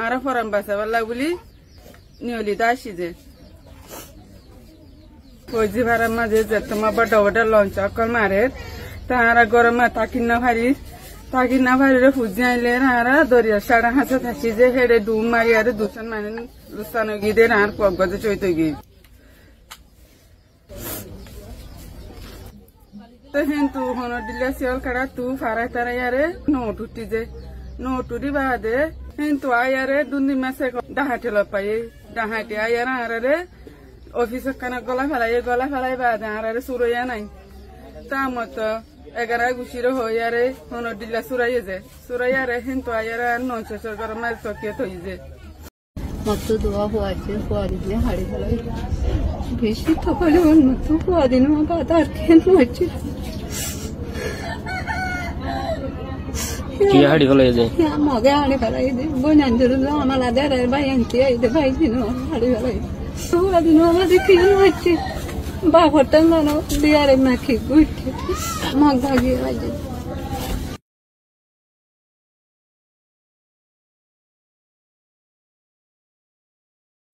আরা from বাঁচাবার বলি নিয়লিত আসি যে ফৌজি ভাড়ার মাঝে যে তোমার বড় বড় লঞ্চ অকল মারে তাহারা গরমে তাকিন না ভারিরে ফুজি আইলে আরা দরিয়া সাড়া হাতে থাকি যে হেডে ডুম মারি আরে দুজন মানে লুসানো গিয়ে দেন আর পগ গজে চইতে গিয়ে তো হেন তু হন দিলে শিয়াল কাড়া তু ফারাই তারাই আরে নোট উঠি যে নোট উঠি বাদে হেন তু আয়ারে দুনি মাসে ডাহাটে লপাই ডাহাটে আয়ারা আরে অফিস কানা গলা ফেলাই বাদে আরে সুরইয়া নাই তা মতো 11 গুছিরে হই আরে হন দিলা সুরাইয়ে যে সুরাইয়া রে হেন তু আয়ারা নঞ্চের গরম মাছ সকিয়ে থই যে মতো দোয়া হওয়াছে পরে দিয়ে হাড়ি ফেলাই বেশি তো বলে অন্য তো পদিন বাদ আর কেন হচ্ছে কি হাড়ি ফেলাই যায় মগে হাড়ি ফেলাই দে বোনাঞ্জর আমার আদার ভাই আনতে আইতে ভাই দিন হাড়ি ফেলাই পদিন আমাদের কেন হচ্ছে বাপটা মানো দিয়ারে মাখি গুইতে মগ ভাগিয়ে বাজে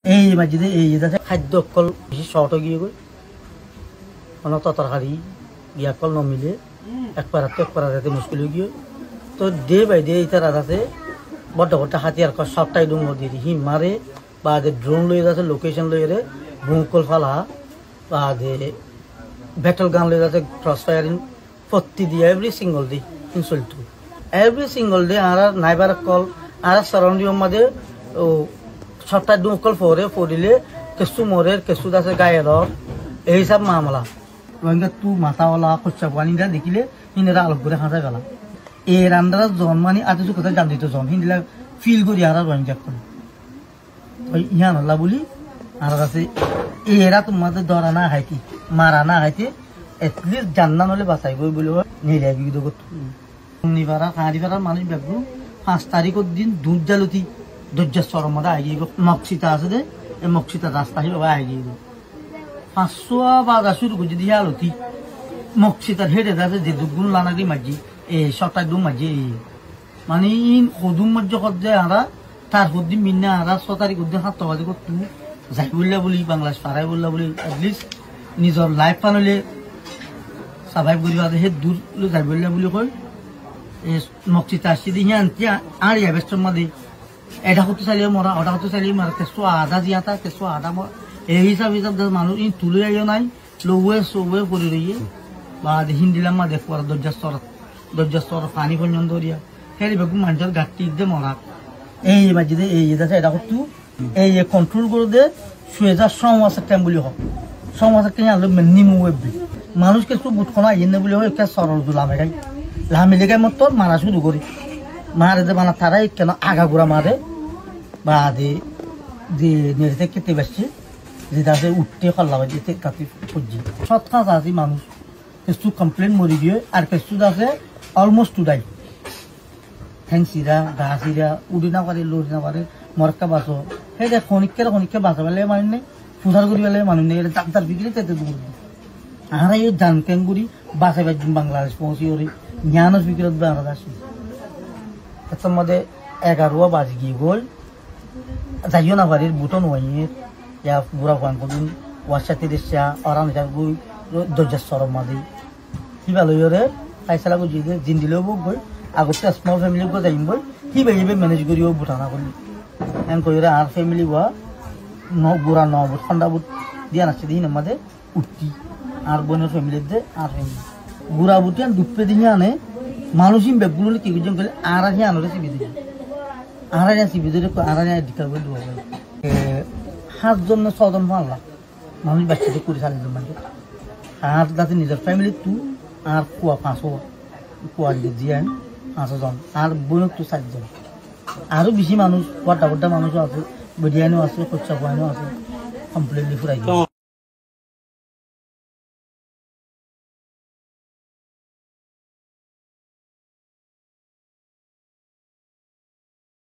এই মাঝে এই খাদ্য অকল বেশি শর্ট গিয়ে গই কোনো তরকারি গিয়া কল নমিলে এক পারাতে মুশকিল গিয়ে তো ডে বাই ডে এটা রাতে বড় বড় হাতিয়ার সবটাই ডুম দিয়ে হি মারে বা ড্রোন লই যাচ্ছে লোকেশন লই রে ভূকল ফালা বা ব্যাটল গান লই যাচ্ছে ক্রস ফায়ারিং প্রতি দিয়ে every single day insult every single day আর নাইবার কল আর সারাউন্ডিং মধ্যে ও সবটা দুকল পড়িলে কেঁচু মরে কেঁচু আছে গায়ে ধর এই সব মামলা রোহিঙ্গা তু মাথাওয়ালা খরচা পানি দেখিলে হিন্দা আলোক করে হাঁটা গেল এর আন্দারা জন মানে আজ কোথায় জান দিত জন হিন্দিলা ফিল করি আর রোহিঙ্গা করে ইহান আল্লাহ বলি আর আছে এরা তোমাদের ধরা না হাইতি মারা না হাইতে এটলিস্ট জান্না নলে বাঁচাইব বলে নিলে নিবারা কাঁড়িপাড়ার মানুষ ব্যাগু 5 তারিখের দিন দুধ জালতি দরজার চরম মধ্যে আগে মক্সিতা আছে যে এই মক্সিতার রাস্তা হিসেবে আগে 500 বাজা শুরু করছি দিয়ে আলতি মক্সিতার হেঁটে আছে যে দুগুণ লানাগি মাঝি এই সবটাই ডুম মাঝি মানে সদুম মজ্জ যে আরা তার হদ্দিন মিন্না আরা 6 তারিখ দিন 7 বাজে করতু যাই বললা বলি বাংলাদেশ পাড়াই বললা বলি এটলিস্ট নিজের লাইফ পানলে সার্ভাইভ করিবা হে দূর যাই বললা বলি কয় এই মক্সিতা আসছে দিয়ে আনতে আর বেস্টর মাঝে এটা করতে চাইলে মরা ওটা করতে চাইলে মারা কেঁচু আধা জিয়াতা কেঁচু আধা এই হিসাব মানুষ ইন তুলে আইও নাই লৌয়ে সৌয়ে করে রইয়ে বা হিন্দিলাম মা দেখো আর দরজা স্তর পানি পর্যন্ত দিয়া ফেরি বেগু মানুষের ঘাটতি দিয়ে মরা এই মাঝে এই আছে এটা করতু এই কন্ট্রোল করে দে শুয়ে যা সমস্যা টাইম বলি হোক সমস্যা টাইম আলো নিমু ওয়েবি মানুষ কেঁচু বুটখনা আইনে বলি হয় একটা সরল লামে গাই লামে লেগে মতো মারা শুরু করি মারে যে মানে তারাই কেন আগাগোড়া মারে বা নেড়ে কেটে বেসছে যেটা উঠতে খল্লা যেতে কাটি খুঁজি সৎকা আছে মানুষ কিছু কমপ্লেন মরি দিয়ে আর কিছু আছে অলমোস্ট টু ডাই ঠেংচিরা গা চিরা উড়ি না পারে লড়ি না পারে মরকা বাঁচো সেই খনিকে বাঁচা পেলে মানুষ নেই ফুটার করি পেলে মানুষ নেই ডাক্তার বিক্রি তেতে দূর আর এই জানকেন করি বাঁচা পাই বাংলাদেশ পৌঁছি ওরি জ্ঞানস বিক্রিত বাংলাদেশ এর মধ্যে 11 বাজে গিয়ে গল যাইও না বাড়ির বুটন ওয়াইয়ের ইয়া বুড়া ফান করুন ওয়ার সাথে দেশা আরাম যাবই দরজার সরম মাঝে কি ভালো রে ফাইসালা বুঝি যে জিন দিলেও বুক বই আগতে স্মল ফ্যামিলি গো যাইম বই কি ভাইবে ম্যানেজ করিও বুটানা করলি এন কইরে আর ফ্যামিলি ওয়া বুড়া বুট ঠান্ডা বুট দিয়া নাচে দিন আমাদের উঠতি আর বোনের ফ্যামিলিতে আর ফ্যামিলি বুড়া বুটিয়ান দুপে দিয়ে আনে মানুষই ব্যাগগুলো কি বুঝলাম করে আর আনরে চিবি দিই আর চিবি দিলে আর ডিকার করে দেবো 7 জন 6 জন পারলা মানুষ বাচ্চাতে করে 4 জন মানুষ আর যাতে নিজের ফ্যামিলি তু আর কুয়া 500 কুয়া দিয়ে 500 জন আর বোন তো 4 জন আরো বেশি মানুষ বড় মানুষও আছে বডিয়ানো আছে খরচা পায়নো আছে কমপ্লিটলি ফুরাই